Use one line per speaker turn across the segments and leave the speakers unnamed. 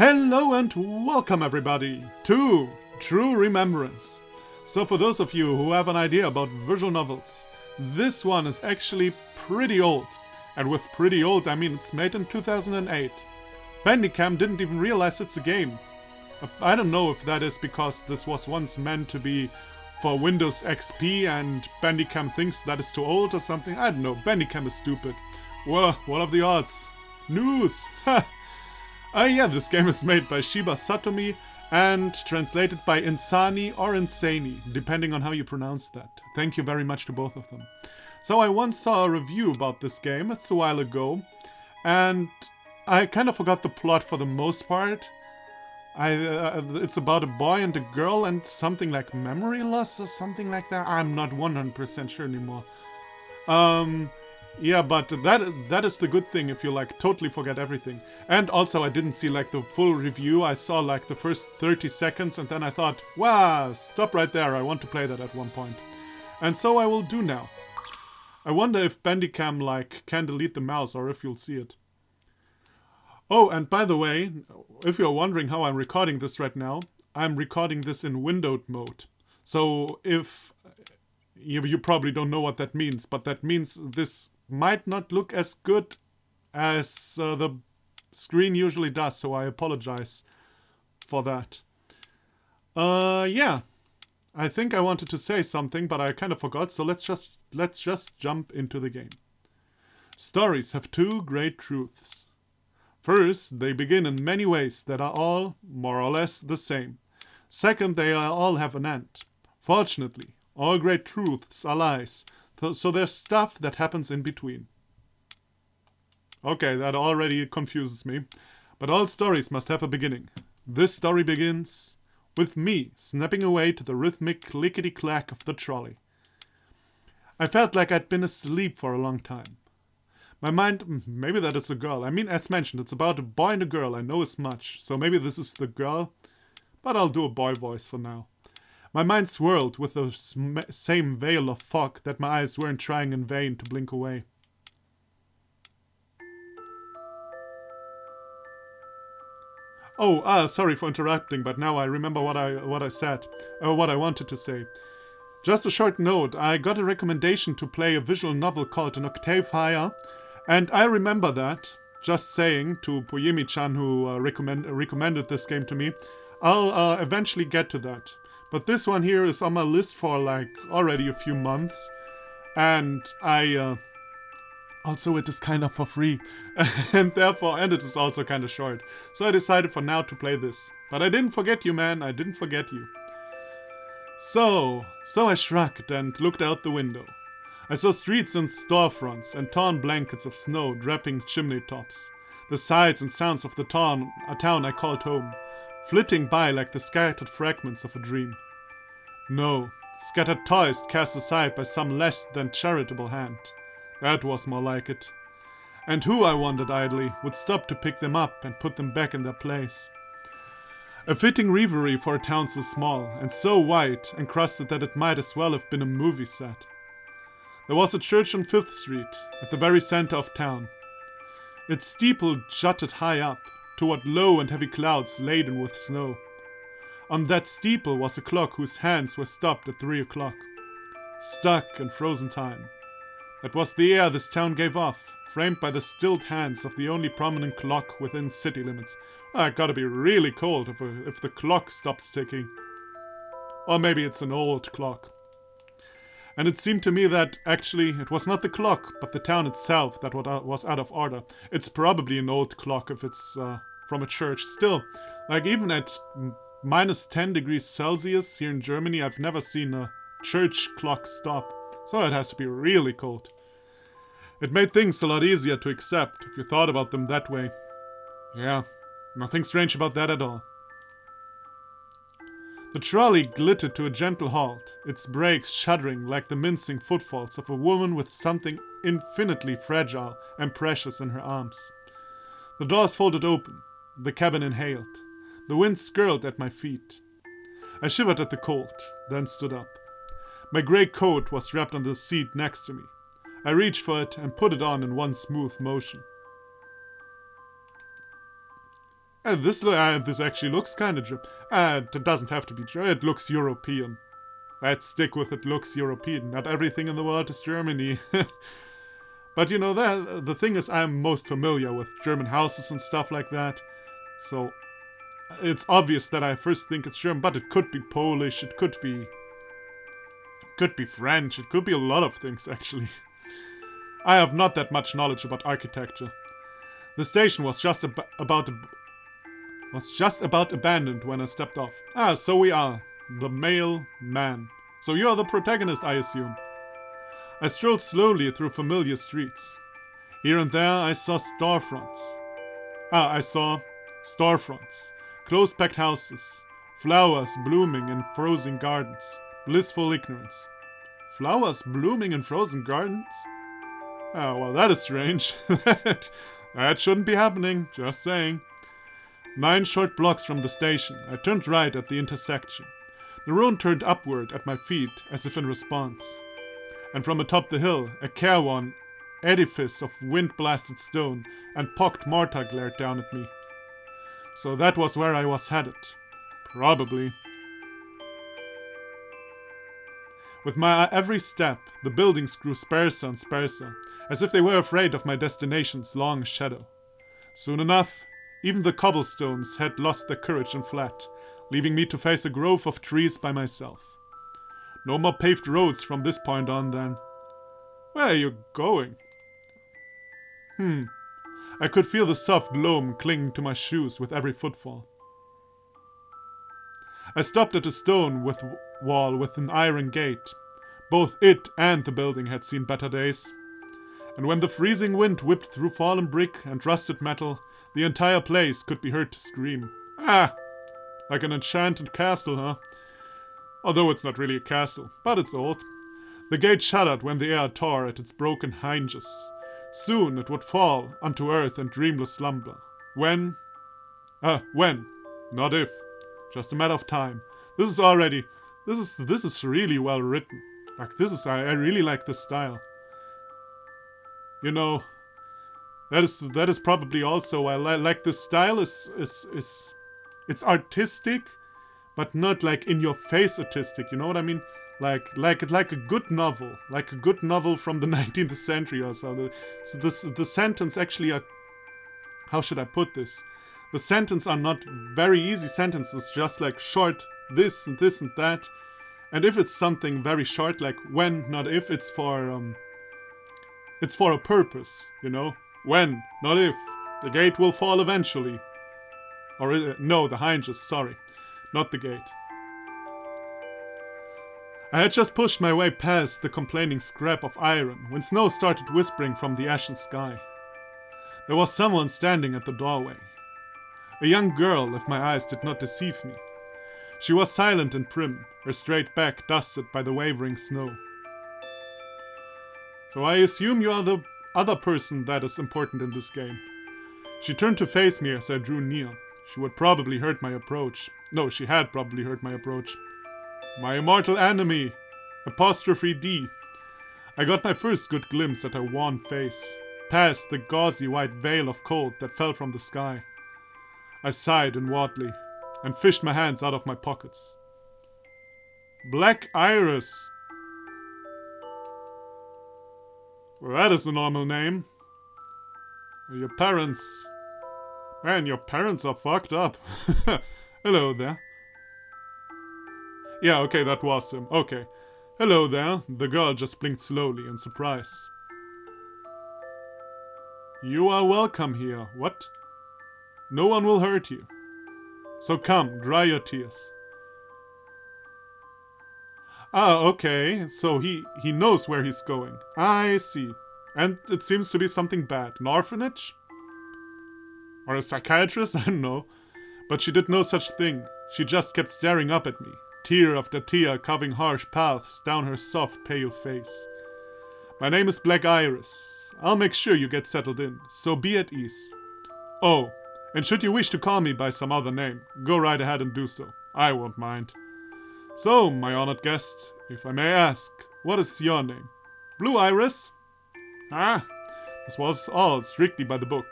Hello and welcome everybody to True Remembrance. So for those of you who have an idea about visual novels, this one is actually pretty old. And with pretty old I mean it's made in 2008. Bandicam didn't even realize it's a game. I don't know if that is because this was once meant to be for Windows XP and Bandicam thinks that is too old or something. I don't know, Bandicam is stupid. Well, what are the odds? News! Ha! Yeah, this game is made by Shiba Satomi and translated by Insani or Insani, depending on how you pronounce that. Thank you very much to both of them. So I once saw a review about this game, it's a while ago, and I kind of forgot the plot for the most part. It's about a boy and a girl and something like memory loss or something like that. I'm not 100% sure anymore. Yeah, but that is the good thing if you like totally forget everything. And also I didn't see like the full review. I saw like the first 30 seconds and then I thought, wow, stop right there. I want to play that at one point. And so I will do now. I wonder if Bandicam like can delete the mouse or if you'll see it. Oh, and by the way, if you're wondering how I'm recording this right now, I'm recording this in windowed mode. So if you probably don't know what that means, but that means this might not look as good as the screen usually does, so I apologize for that. Yeah, I think I wanted to say something, but I kind of forgot, so let's just jump into the game. Stories have two great truths. First, they begin in many ways that are all more or less the same. Second, they all have an end. Fortunately, all great truths are lies, so there's stuff that happens in between. Okay, that already confuses me. But all stories must have a beginning. This story begins with me snapping away to the rhythmic clickety-clack of the trolley. I felt like I'd been asleep for a long time. My mind, maybe that is a girl. I mean, as mentioned, it's about a boy and a girl. I know as much, so maybe this is the girl. But I'll do a boy voice for now. My mind swirled with the same veil of fog that my eyes weren't trying in vain to blink away. Oh, sorry for interrupting, but now I remember what I said, or what I wanted to say. Just a short note, I got a recommendation to play a visual novel called An Octave Higher, and I remember that, just saying to Poyemi-chan who recommended this game to me. I'll eventually get to that. But this one here is on my list for like already a few months. And also it is kind of for free. and it is also kind of short. So I decided for now to play this. But I didn't forget you, man. I didn't forget you. So I shrugged and looked out the window. I saw streets and storefronts and torn blankets of snow draping chimney tops. The sights and sounds of a town I called home, flitting by like the scattered fragments of a dream. No, scattered toys cast aside by some less than charitable hand. That was more like it. And who, I wondered idly, would stop to pick them up and put them back in their place? A fitting reverie for a town so small and so white and crusted that it might as well have been a movie set. There was a church on 5th Street, at the very center of town. Its steeple jutted high up, toward low and heavy clouds laden with snow. On that steeple was a clock whose hands were stopped at 3 o'clock. Stuck in frozen time. That was the air this town gave off, framed by the stilled hands of the only prominent clock within city limits. Well, it gotta be really cold if the clock stops ticking. Or maybe it's an old clock. And it seemed to me that, actually, it was not the clock, but the town itself that was out of order. It's probably an old clock if it's from a church. Still, like even at minus 10 degrees Celsius here in Germany, I've never seen a church clock stop. So it has to be really cold. It made things a lot easier to accept if you thought about them that way. Yeah, nothing strange about that at all. The trolley glittered to a gentle halt, its brakes shuddering like the mincing footfalls of a woman with something infinitely fragile and precious in her arms. The doors folded open, the cabin inhaled. The wind skirled at my feet. I shivered at the cold, then stood up. My grey coat was wrapped on the seat next to me. I reached for it and put it on in one smooth motion. This actually looks kind of German. It doesn't have to be German. It looks European. Let's stick with it. Looks European. Not everything in the world is Germany. But you know, the thing is, I'm most familiar with German houses and stuff like that. So it's obvious that I first think it's German, but it could be Polish. It could be French. It could be a lot of things, actually. I have not that much knowledge about architecture. The station was just about abandoned when I stepped off. Ah, so we are. The male man. So you are the protagonist, I assume. I strolled slowly through familiar streets. Here and there I saw storefronts. Close-packed houses. Flowers blooming in frozen gardens. Blissful ignorance. Flowers blooming in frozen gardens? Oh, well, that is strange. That shouldn't be happening, just saying. 9 short blocks from the station, I turned right at the intersection. The road turned upward at my feet, as if in response. And from atop the hill, a careworn edifice of wind-blasted stone and pocked mortar glared down at me. So that was where I was headed. Probably. With my every step, the buildings grew sparser and sparser, as if they were afraid of my destination's long shadow. Soon enough, even the cobblestones had lost their courage and fled, leaving me to face a grove of trees by myself. No more paved roads from this point on, then. Where are you going? I could feel the soft loam clinging to my shoes with every footfall. I stopped at a stone wall with an iron gate. Both it and the building had seen better days. And when the freezing wind whipped through fallen brick and rusted metal, the entire place could be heard to scream. Ah! Like an enchanted castle, huh? Although it's not really a castle, but it's old. The gate shuddered when the air tore at its broken hinges. Soon it would fall unto earth in dreamless slumber. When? Not if. Just a matter of time. This is really well written. I really like this style. You know, that is probably also why I like this style. It's artistic, but not like in your face artistic. You know what I mean? Like a good novel, from the 19th century or so. The sentence actually are. How should I put this? The sentence are not very easy sentences, just like short this and this and that. And if it's something very short, like when, not if, it's for a purpose, you know? When, not if. The gate will fall eventually. Or, no, the hinges, sorry. Not the gate. I had just pushed my way past the complaining scrap of iron when snow started whispering from the ashen sky. There was someone standing at the doorway. A young girl, if my eyes did not deceive me. She was silent and prim, her straight back dusted by the wavering snow. So I assume you are the other person that is important in this game. She turned to face me as I drew near. She had probably heard my approach. My immortal enemy! Apostrophe D. I got my first good glimpse at her wan face, past the gauzy white veil of cold that fell from the sky. I sighed inwardly, and fished my hands out of my pockets. Black Iris! Well, that is a normal name. Your parents... Man, your parents are fucked up. Hello there. Yeah, okay, that was him. Okay. Hello there. The girl just blinked slowly in surprise. You are welcome here. What? No one will hurt you. So come, dry your tears. Ah, okay. So he knows where he's going. I see. And it seems to be something bad. An orphanage? Or a psychiatrist? I don't know. But she did no such thing. She just kept staring up at me, tear after tear carving harsh paths down her soft, pale face. My name is Black Iris. I'll make sure you get settled in, so be at ease. Oh, and should you wish to call me by some other name, go right ahead and do so. I won't mind. So, my honored guest, if I may ask, what is your name? Blue Iris? Ah, this was all strictly by the book.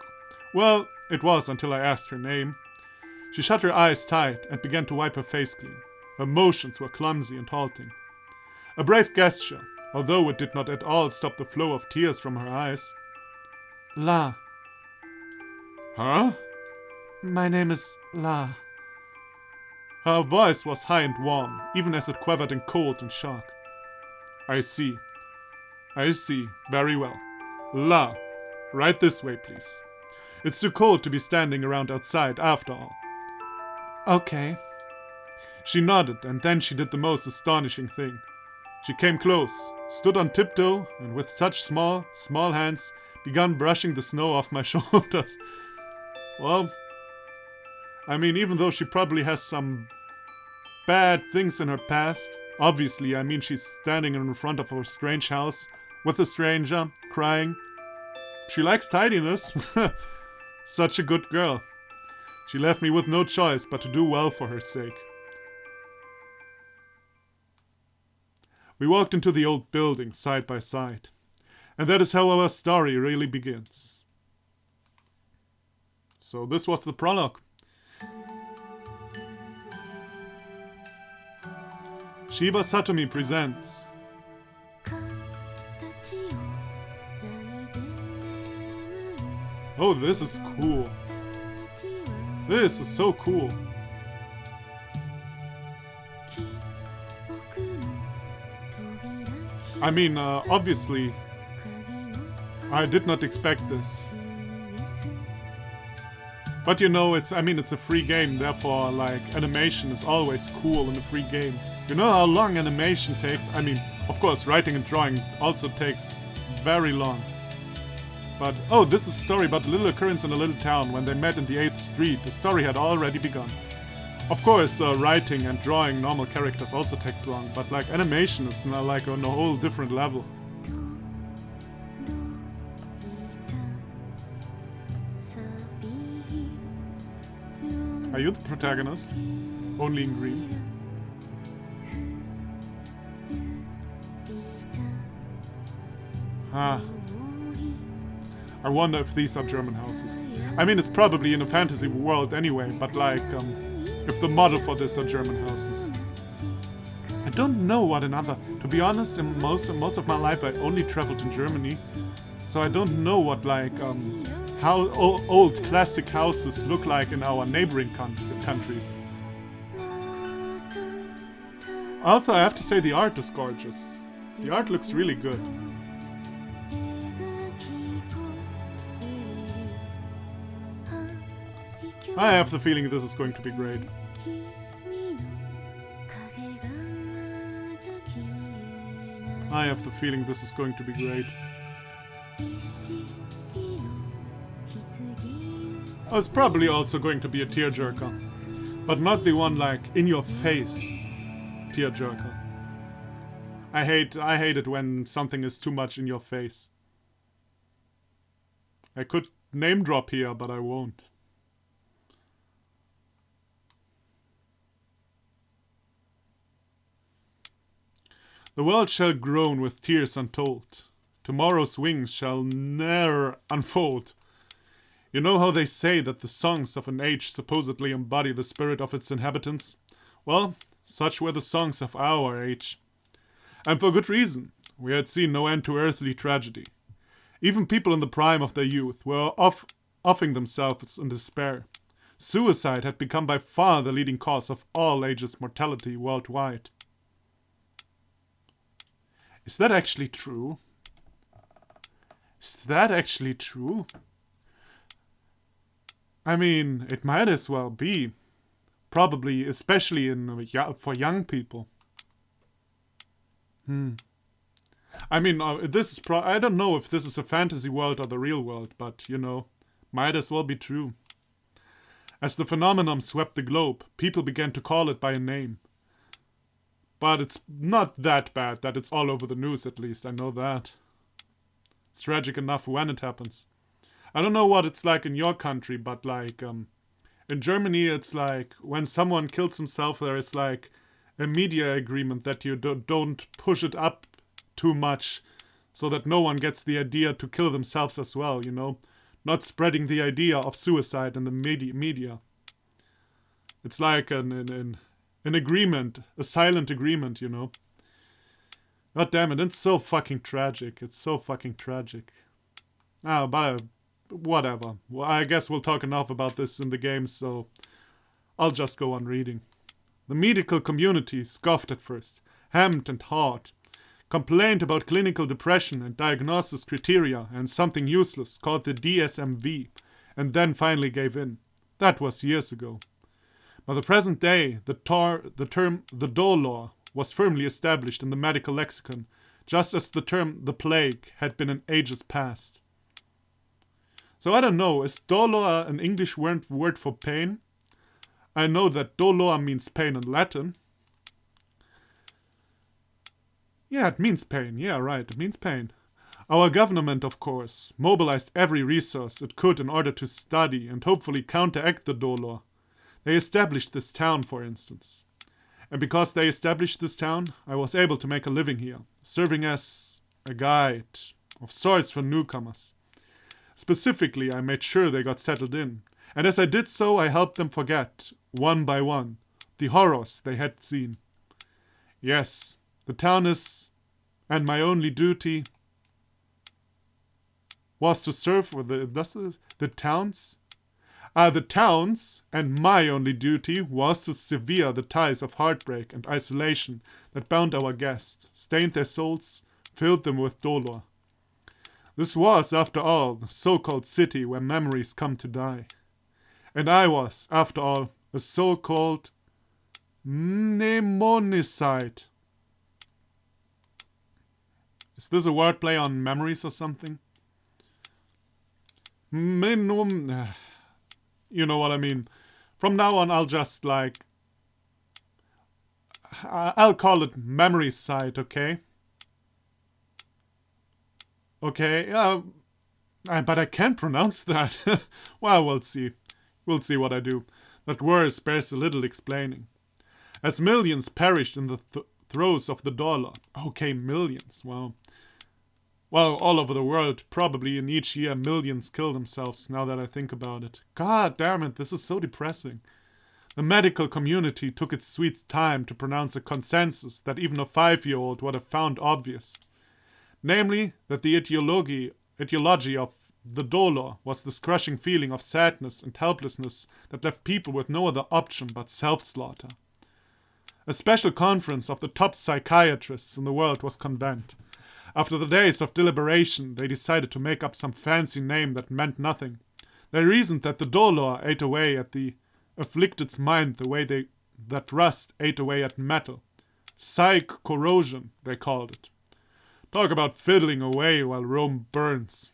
Well, it was until I asked her name. She shut her eyes tight and began to wipe her face clean. Her motions were clumsy and halting. A brave gesture, although it did not at all stop the flow of tears from her eyes. La. Huh? My name is La. Her voice was high and warm, even as it quivered in cold and shock. I see. I see. Very well. La. Right this way, please. It's too cold to be standing around outside, after all. Okay. She nodded, and then she did the most astonishing thing. She came close, stood on tiptoe, and with such small hands, began brushing the snow off my shoulders. Well, I mean, even though she probably has some bad things in her past, obviously, I mean, she's standing in front of a strange house with a stranger, crying. She likes tidiness. Such a good girl. She left me with no choice but to do well for her sake. We walked into the old building side by side. And that is how our story really begins. So this was the prologue. Shiba Satomi presents Oh, this is cool. This is so cool. I mean, obviously, I did not expect this. But you know, it's a free game, therefore, like, animation is always cool in a free game. You know how long animation takes? I mean, of course, writing and drawing also takes very long. But, oh, this is a story about a little occurrence in a little town. When they met in the 8th street, the story had already begun. Of course, writing and drawing normal characters also takes long, but like animation is now like on a whole different level. Are you the protagonist? Only in green. Ah. I wonder if these are German houses. I mean, it's probably in a fantasy world anyway, but like, if the model for this are German houses. I don't know what another... To be honest, in most of my life I only traveled in Germany. So I don't know what, like, how old classic houses look like in our neighboring countries. Also, I have to say the art is gorgeous. The art looks really good. I have the feeling this is going to be great. I have the feeling this is going to be great. Oh, it's probably also going to be a tearjerker. But not the one like in your face tearjerker. I hate it when something is too much in your face. I could name drop here, but I won't. The world shall groan with tears untold. Tomorrow's wings shall ne'er unfold. You know how they say that the songs of an age supposedly embody the spirit of its inhabitants? Well, such were the songs of our age. And for good reason. We had seen no end to earthly tragedy. Even people in the prime of their youth were offing themselves in despair. Suicide had become by far the leading cause of all ages' mortality worldwide. Is that actually true? Is that actually true? I mean, it might as well be. Probably, especially for young people. I mean, this is I don't know if this is a fantasy world or the real world, but, you know, might as well be true. As the phenomenon swept the globe, people began to call it by a name. But it's not that bad that it's all over the news, at least. I know that. It's tragic enough when it happens. I don't know what it's like in your country, but like, in Germany, it's like, when someone kills himself, there is like a media agreement that you don't push it up too much, so that no one gets the idea to kill themselves as well, you know? Not spreading the idea of suicide in the media. It's like an agreement, a silent agreement, you know. God damn it, it's so fucking tragic. It's so fucking tragic. But whatever. Well, I guess we'll talk enough about this in the games, so I'll just go on reading. The medical community scoffed at first, hemmed and hawed, complained about clinical depression and diagnosis criteria and something useless called the DSM-V, and then finally gave in. That was years ago. By the present day, the term the dolor was firmly established in the medical lexicon, just as the term the plague had been in ages past. So I don't know, is dolor an English word for pain? I know that dolor means pain in Latin. Yeah, it means pain. Yeah, right, it means pain. Our government, of course, mobilized every resource it could in order to study and hopefully counteract the dolor. They established this town, for instance. And because they established this town, I was able to make a living here, serving as a guide of sorts for newcomers. Specifically, I made sure they got settled in, and as I did so, I helped them forget, one by one, the horrors they had seen. Yes, the town is, and my only duty was to serve with the towns. The towns, and my only duty was to sever the ties of heartbreak and isolation that bound our guests, stained their souls, filled them with dolor. This was, after all, the so-called city where memories come to die. And I was, after all, a so-called mnemonicide. Is this a wordplay on memories or something? You know what I mean. From now on, I'll just I'll call it memory side, okay? Okay, but I can't pronounce that. Well, we'll see. We'll see what I do. That word bears a little explaining. As millions perished in the throes of the dollar. Okay, millions, wow. Well, all over the world, probably in each year, millions kill themselves, now that I think about it. God damn it, this is so depressing. The medical community took its sweet time to pronounce a consensus that even a 5-year-old would have found obvious. Namely, that the etiology of the dolor was this crushing feeling of sadness and helplessness that left people with no other option but self-slaughter. A special conference of the top psychiatrists in the world was convened. After the days of deliberation, they decided to make up some fancy name that meant nothing. They reasoned that the dolor ate away at the afflicted's mind the way that rust ate away at metal. Psych corrosion, they called it. Talk about fiddling away while Rome burns.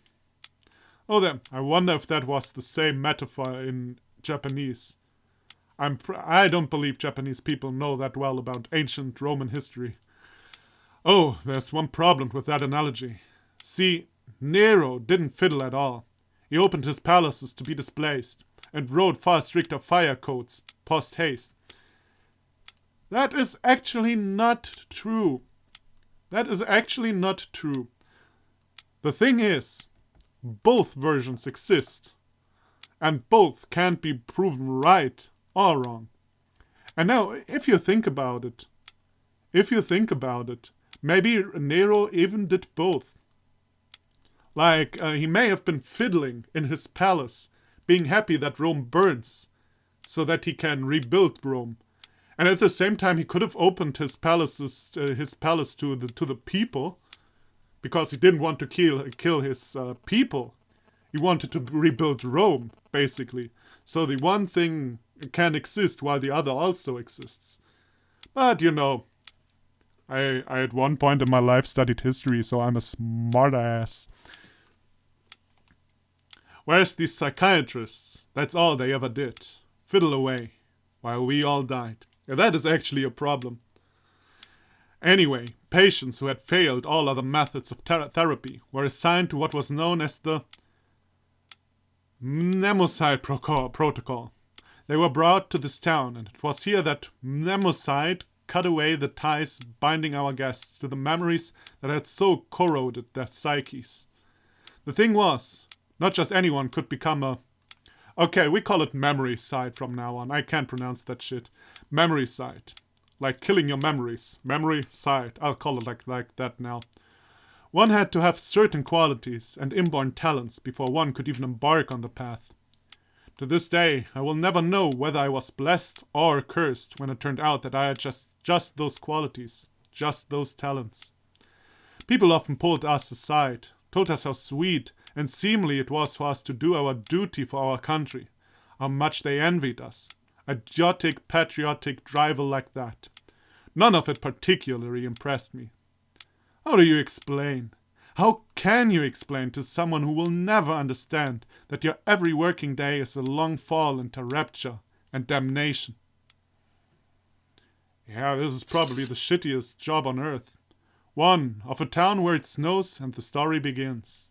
Oh then, I wonder if that was the same metaphor in Japanese. I don't believe Japanese people know that well about ancient Roman history. Oh, there's one problem with that analogy. See, Nero didn't fiddle at all. He opened his palaces to be displaced, and wrote far stricter fire codes post haste. That is actually not true. That is actually not true. The thing is, both versions exist, and both can't be proven right or wrong. And now, if you think about it, maybe Nero even did both. He may have been fiddling in his palace, being happy that Rome burns, so that he can rebuild Rome. And at the same time, he could have opened his palace to the people, because he didn't want to kill his people. He wanted to rebuild Rome, basically. So the one thing can exist while the other also exists. But, you know, I at one point in my life studied history, so I'm a smart ass. Whereas these psychiatrists, that's all they ever did. Fiddle away, while we all died. Yeah, that is actually a problem. Anyway, patients who had failed all other methods of therapy were assigned to what was known as the mnemoside protocol. They were brought to this town, and it was here that mnemoside cut away the ties binding our guests to the memories that had so corroded their psyches. The thing was, not just anyone could become a Okay, we call it memory side from now on. I can't pronounce that shit. Memory side. Like killing your memories. Memory side. I'll call it like that now. One had to have certain qualities and inborn talents before one could even embark on the path. To this day, I will never know whether I was blessed or cursed when it turned out that I had just those qualities, just those talents. People often pulled us aside, told us how sweet and seemly it was for us to do our duty for our country, how much they envied us. A idiotic, patriotic drivel like that. None of it particularly impressed me. How do you explain? How can you explain to someone who will never understand that your every working day is a long fall into rapture and damnation? Yeah, this is probably the shittiest job on earth. One of a town where it snows and the story begins.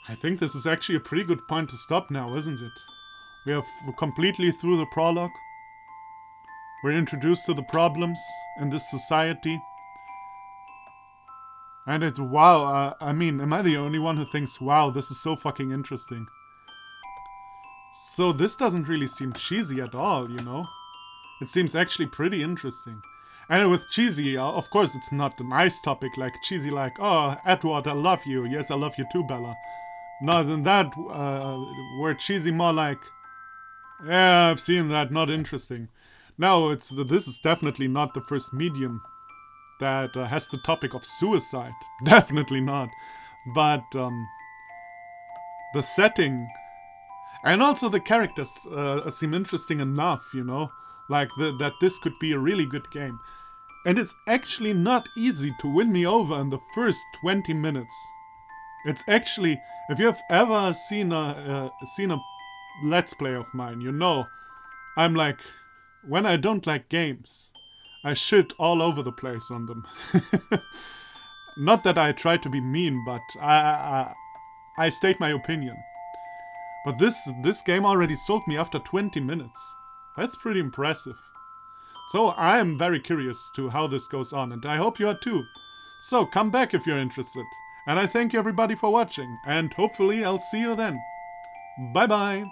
I think this is actually a pretty good point to stop now, isn't it? We're completely through the prologue. We're introduced to the problems in this society. And it's wow, I mean, am I the only one who thinks, wow, this is so fucking interesting? So this doesn't really seem cheesy at all, you know? It seems actually pretty interesting. And with cheesy, of course, it's not a nice topic like cheesy like, oh, Edward, I love you. Yes, I love you too, Bella. No, than that, word cheesy more like, yeah, I've seen that, not interesting. Now, this is definitely not the first medium that has the topic of suicide. Definitely not. But the setting and also the characters seem interesting enough, you know? Like that this could be a really good game. And it's actually not easy to win me over in the first 20 minutes. It's actually, if you have ever seen a Let's Play of mine, you know, I'm like, when I don't like games, I shit all over the place on them. Not that I try to be mean, but I state my opinion. But this game already sold me after 20 minutes. That's pretty impressive. So I am very curious to how this goes on, and I hope you are too. So come back if you're interested. And I thank you everybody for watching, and hopefully I'll see you then. Bye bye!